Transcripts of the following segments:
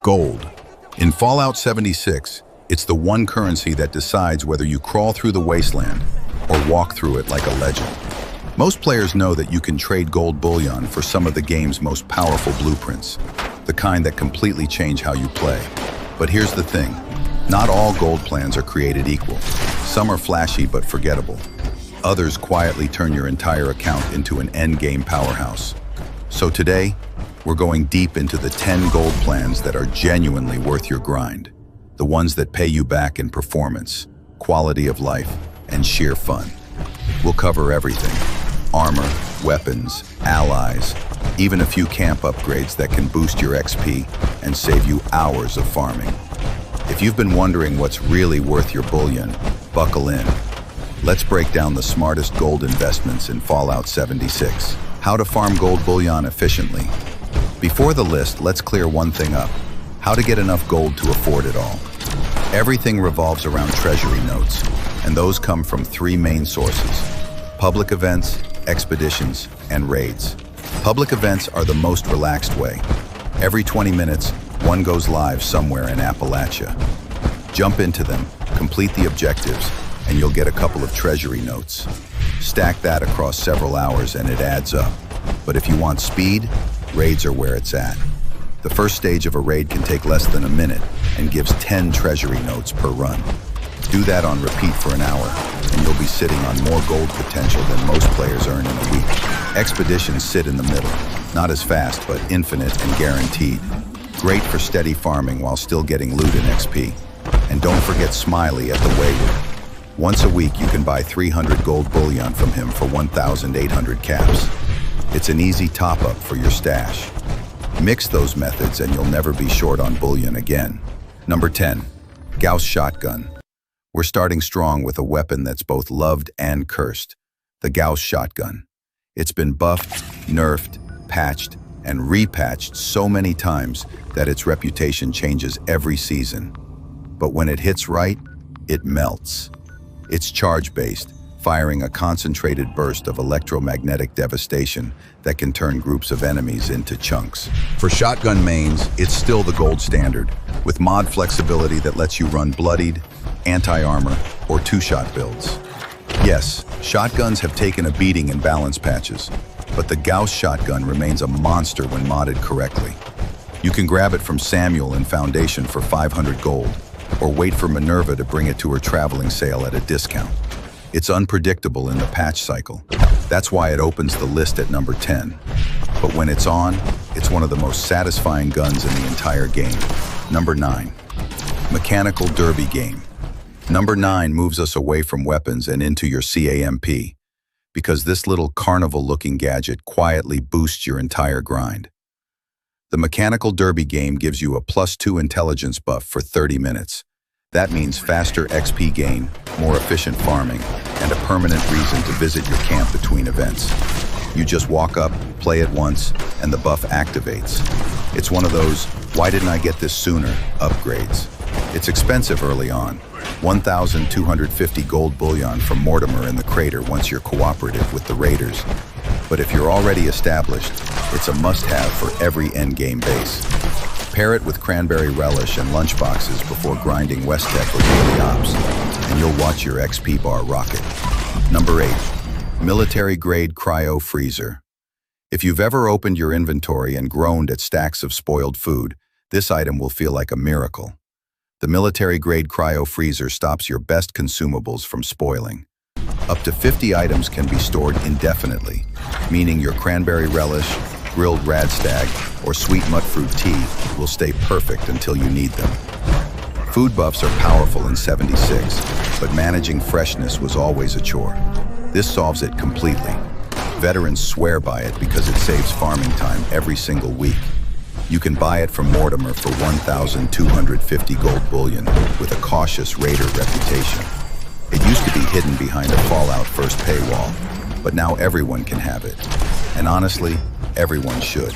Gold. In Fallout 76, it's the one currency that decides whether you crawl through the wasteland or walk through it like a legend. Most players know that you can trade gold bullion for some of the game's most powerful blueprints, the kind that completely change how you play. But here's the thing, not all gold plans are created equal. Some are flashy but forgettable. Others quietly turn your entire account into an endgame powerhouse. So today, we're going deep into the 10 gold plans that are genuinely worth your grind. The ones that pay you back in performance, quality of life, and sheer fun. We'll cover everything. Armor, weapons, allies, even a few camp upgrades that can boost your XP and save you hours of farming. If you've been wondering what's really worth your bullion, buckle in. Let's break down the smartest gold investments in Fallout 76. How to farm gold bullion efficiently. Before the list, let's clear one thing up. How to get enough gold to afford it all. Everything revolves around Treasury Notes, and those come from three main sources: public events, expeditions, and raids. Public events are the most relaxed way. Every 20 minutes, one goes live somewhere in Appalachia. Jump into them, complete the objectives, and you'll get a couple of Treasury Notes. Stack that across several hours and it adds up. But if you want speed, raids are where it's at. The first stage of a raid can take less than a minute and gives 10 Treasury Notes per run. Do that on repeat for an hour, and you'll be sitting on more gold potential than most players earn in a week. Expeditions sit in the middle, not as fast, but infinite and guaranteed. Great for steady farming while still getting loot and XP. And don't forget Smiley at the Wayward. Once a week, you can buy 300 gold bullion from him for 1,800 caps. It's an easy top-up for your stash. Mix those methods and you'll never be short on bullion again. Number 10, Gauss Shotgun. We're starting strong with a weapon that's both loved and cursed, the Gauss Shotgun. It's been buffed, nerfed, patched, and repatched so many times that its reputation changes every season. But when it hits right, it melts. It's charge-based, firing a concentrated burst of electromagnetic devastation that can turn groups of enemies into chunks. For shotgun mains, it's still the gold standard, with mod flexibility that lets you run bloodied, anti-armor, or two-shot builds. Yes, shotguns have taken a beating in balance patches, but the Gauss Shotgun remains a monster when modded correctly. You can grab it from Samuel in Foundation for 500 gold, or wait for Minerva to bring it to her traveling sale at a discount. It's unpredictable in the patch cycle. That's why it opens the list at number 10. But when it's on, it's one of the most satisfying guns in the entire game. Number 9, Mechanical Derby Game. Number 9 moves us away from weapons and into your CAMP, because this little carnival-looking gadget quietly boosts your entire grind. The Mechanical Derby Game gives you a +2 intelligence buff for 30 minutes. That means faster XP gain, more efficient farming, and a permanent reason to visit your camp between events. You just walk up, play it once, and the buff activates. It's one of those, why didn't I get this sooner, upgrades. It's expensive early on, 1,250 gold bullion from Mortimer in the crater once you're cooperative with the raiders. But if you're already established, it's a must-have for every endgame base. Pair it with cranberry relish and lunchboxes before grinding West Tech or daily ops, and you'll watch your XP bar rocket. Number 8, Military-grade Cryo Freezer. If you've ever opened your inventory and groaned at stacks of spoiled food, this item will feel like a miracle. The military-grade Cryo Freezer stops your best consumables from spoiling. Up to 50 items can be stored indefinitely, meaning your cranberry relish, grilled radstag, or sweet mutfruit tea will stay perfect until you need them. Food buffs are powerful in 76, but managing freshness was always a chore. This solves it completely. Veterans swear by it because it saves farming time every single week. You can buy it from Mortimer for 1,250 gold bullion with a cautious raider reputation. It used to be hidden behind a Fallout first paywall, but now everyone can have it. And honestly, everyone should.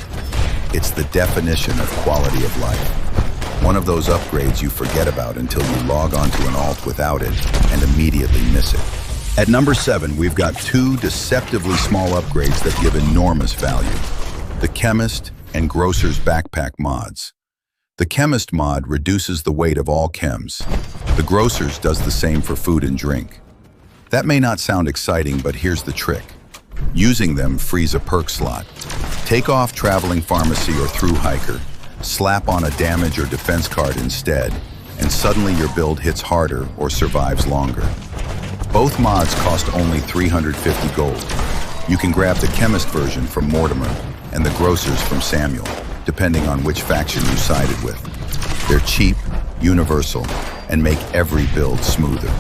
It's the definition of quality of life. One of those upgrades you forget about until you log onto an alt without it and immediately miss it. At number 7, we've got 2 deceptively small upgrades that give enormous value: the Chemist and Grocer's backpack mods. The Chemist mod reduces the weight of all chems. The Grocer's does the same for food and drink. That may not sound exciting, but here's the trick. Using them frees a perk slot. Take off Traveling Pharmacy or Through Hiker, slap on a damage or defense card instead, and suddenly your build hits harder or survives longer. Both mods cost only 350 gold. You can grab the Chemist version from Mortimer and the Grocer's from Samuel, depending on which faction you sided with. They're cheap, universal, and make every build smoother.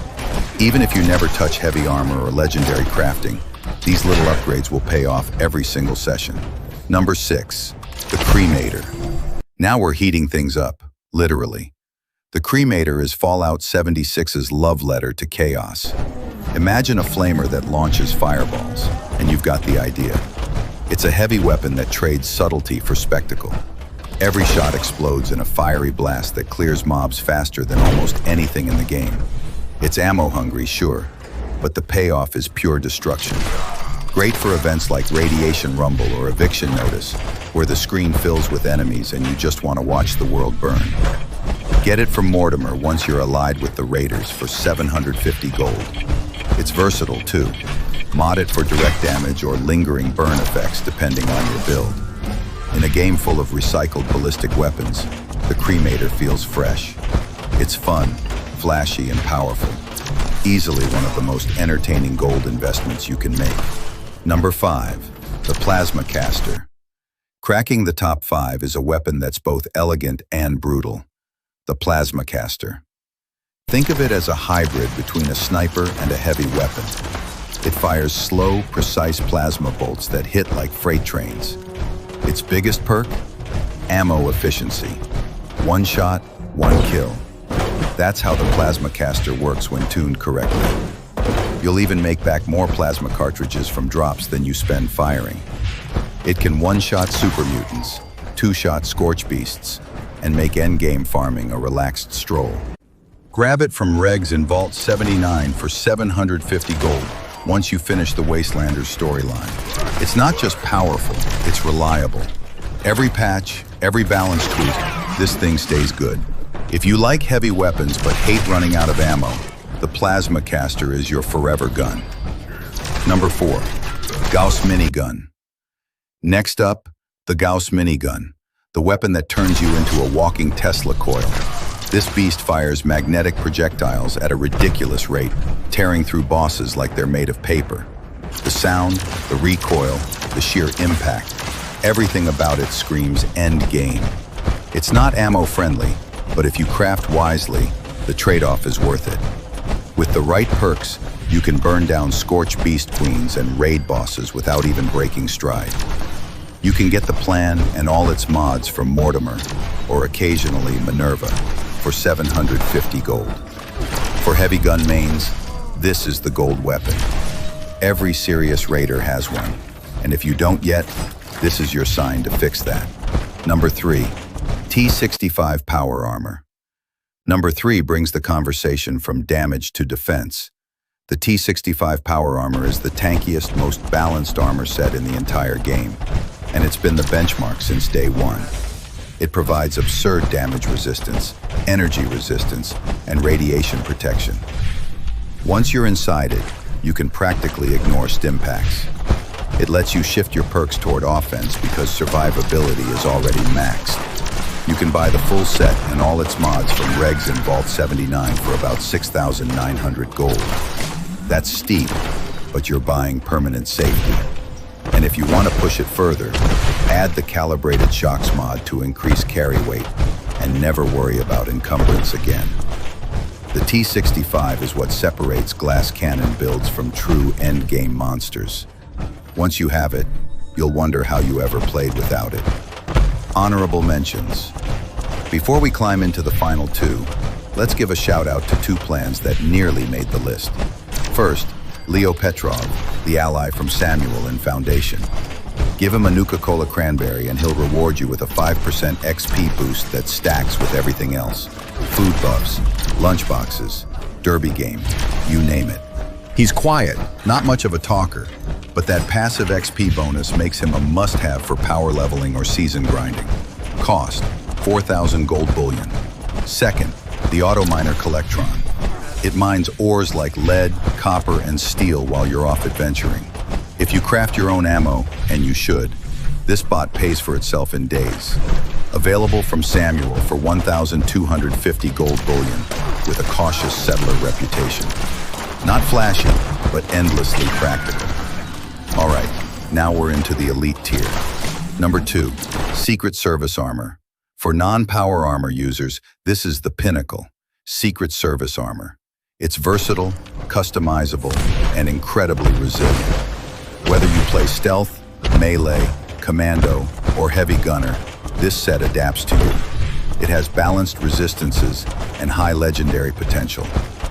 Even if you never touch heavy armor or legendary crafting, these little upgrades will pay off every single session. Number 6, the Cremator. Now we're heating things up, literally. The Cremator is Fallout 76's love letter to chaos. Imagine a flamer that launches fireballs, and you've got the idea. It's a heavy weapon that trades subtlety for spectacle. Every shot explodes in a fiery blast that clears mobs faster than almost anything in the game. It's ammo hungry, sure, but the payoff is pure destruction. Great for events like Radiation Rumble or Eviction Notice, where the screen fills with enemies and you just want to watch the world burn. Get it from Mortimer once you're allied with the Raiders for 750 gold. It's versatile too. Mod it for direct damage or lingering burn effects depending on your build. In a game full of recycled ballistic weapons, the Cremator feels fresh. It's fun, flashy, and powerful. Easily one of the most entertaining gold investments you can make. Number 5, the Plasma Caster. Cracking the top 5 is a weapon that's both elegant and brutal. The Plasma Caster. Think of it as a hybrid between a sniper and a heavy weapon. It fires slow, precise plasma bolts that hit like freight trains. Its biggest perk? Ammo efficiency. One shot, one kill. That's how the Plasma Caster works when tuned correctly. You'll even make back more plasma cartridges from drops than you spend firing. It can one-shot super mutants, two-shot scorch beasts, and make endgame farming a relaxed stroll. Grab it from Regs in Vault 79 for 750 gold once you finish the Wastelanders storyline. It's not just powerful, it's reliable. Every patch, every balance tweak, this thing stays good. If you like heavy weapons but hate running out of ammo, the Plasma Caster is your forever gun. Number 4, Gauss Minigun. Next up, the Gauss Minigun, the weapon that turns you into a walking Tesla coil. This beast fires magnetic projectiles at a ridiculous rate, tearing through bosses like they're made of paper. The sound, the recoil, the sheer impact, everything about it screams end game. It's not ammo friendly, but if you craft wisely, the trade-off is worth it. With the right perks, you can burn down Scorch Beast Queens and raid bosses without even breaking stride. You can get the plan and all its mods from Mortimer, or occasionally Minerva, for 750 gold. For heavy gun mains, this is the gold weapon. Every serious raider has one, and if you don't yet, this is your sign to fix that. Number 3, T65 Power Armor. Number 3 brings the conversation from damage to defense. The T65 Power Armor is the tankiest, most balanced armor set in the entire game, and it's been the benchmark since day one. It provides absurd damage resistance, energy resistance, and radiation protection. Once you're inside it, you can practically ignore stim packs. It lets you shift your perks toward offense because survivability is already maxed. You can buy the full set and all its mods from Regs in Vault 79 for about 6,900 gold. That's steep, but you're buying permanent safety. And if you want to push it further, add the Calibrated Shocks mod to increase carry weight and never worry about encumbrance again. The T65 is what separates glass cannon builds from true endgame monsters. Once you have it, you'll wonder how you ever played without it. Honorable mentions. Before we climb into the final 2, let's give a shout out to 2 plans that nearly made the list. First, Leo Petrov, the ally from Samuel in Foundation. Give him a Nuka-Cola Cranberry and he'll reward you with a 5% XP boost that stacks with everything else. Food buffs, lunchboxes, derby game, you name it. He's quiet, not much of a talker, but that passive XP bonus makes him a must-have for power leveling or season grinding. Cost, 4,000 gold bullion. Second, the auto miner Collectron. It mines ores like lead, copper, and steel while you're off adventuring. If you craft your own ammo, and you should, this bot pays for itself in days. Available from Samuel for 1,250 gold bullion with a cautious settler reputation. Not flashy, but endlessly practical. All right, now we're into the elite tier. Number 2, Secret Service Armor. For non-power armor users, this is the pinnacle, Secret Service Armor. It's versatile, customizable, and incredibly resilient. Whether you play stealth, melee, commando, or heavy gunner, this set adapts to you. It has balanced resistances and high legendary potential,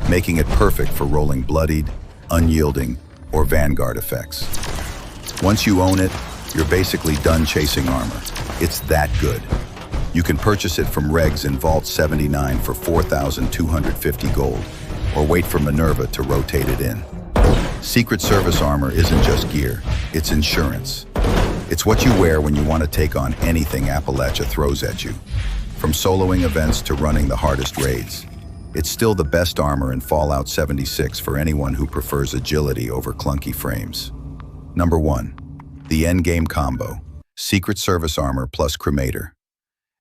making it perfect for rolling bloodied, unyielding, or vanguard effects. Once you own it, you're basically done chasing armor. It's that good. You can purchase it from Regs in Vault 79 for 4,250 gold, or wait for Minerva to rotate it in. Secret Service Armor isn't just gear, it's insurance. It's what you wear when you want to take on anything Appalachia throws at you. From soloing events to running the hardest raids. It's still the best armor in Fallout 76 for anyone who prefers agility over clunky frames. Number 1, the endgame combo, Secret Service Armor plus Cremator.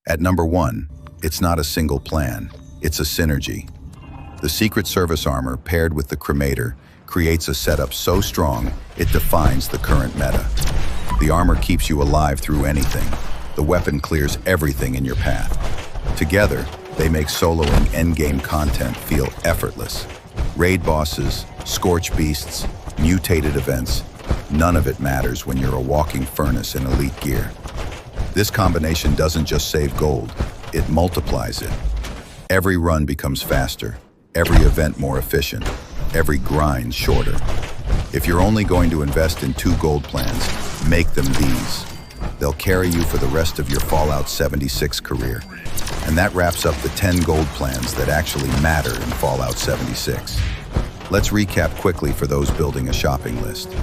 At number 1, it's not a single plan, it's a synergy. The Secret Service Armor paired with the Cremator creates a setup so strong it defines the current meta. The armor keeps you alive through anything. The weapon clears everything in your path. Together, they make soloing endgame content feel effortless. Raid bosses, scorch beasts, mutated events, none of it matters when you're a walking furnace in elite gear. This combination doesn't just save gold, it multiplies it. Every run becomes faster, every event more efficient, every grind shorter. If you're only going to invest in 2 gold plans, make them these. They'll carry you for the rest of your Fallout 76 career. And that wraps up the 10 gold plans that actually matter in Fallout 76. Let's recap quickly for those building a shopping list.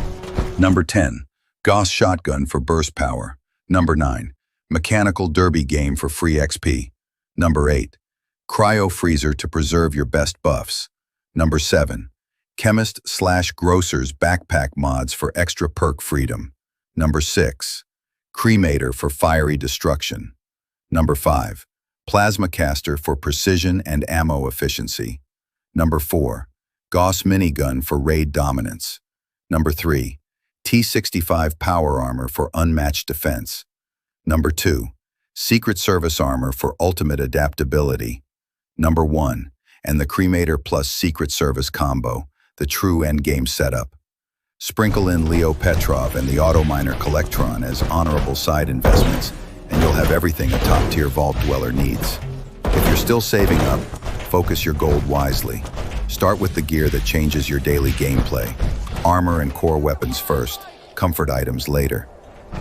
Number 10, Gauss Shotgun for burst power. Number 9, Mechanical Derby Game for free XP. Number 8, Cryo Freezer to preserve your best buffs. Number 7, Chemist/Grocer's backpack mods for extra perk freedom. Number 6, Cremator for fiery destruction. Number 5, Plasma Caster for precision and ammo efficiency. Number 4, Gauss Minigun for raid dominance. Number 3, T65 Power Armor for unmatched defense. Number 2, Secret Service Armor for ultimate adaptability. Number 1, and the Cremator plus Secret Service combo, the true endgame setup. Sprinkle in Leo Petrov and the Auto Miner Collectron as honorable side investments, and you'll have everything a top-tier vault dweller needs. If you're still saving up, focus your gold wisely. Start with the gear that changes your daily gameplay. Armor and core weapons first, comfort items later.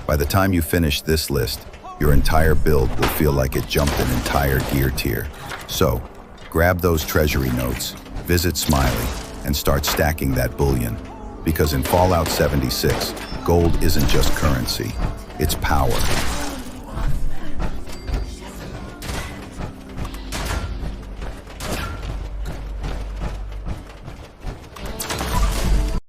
By the time you finish this list, your entire build will feel like it jumped an entire gear tier. So, grab those Treasury Notes, visit Smiley, and start stacking that bullion. Because in Fallout 76, gold isn't just currency, it's power.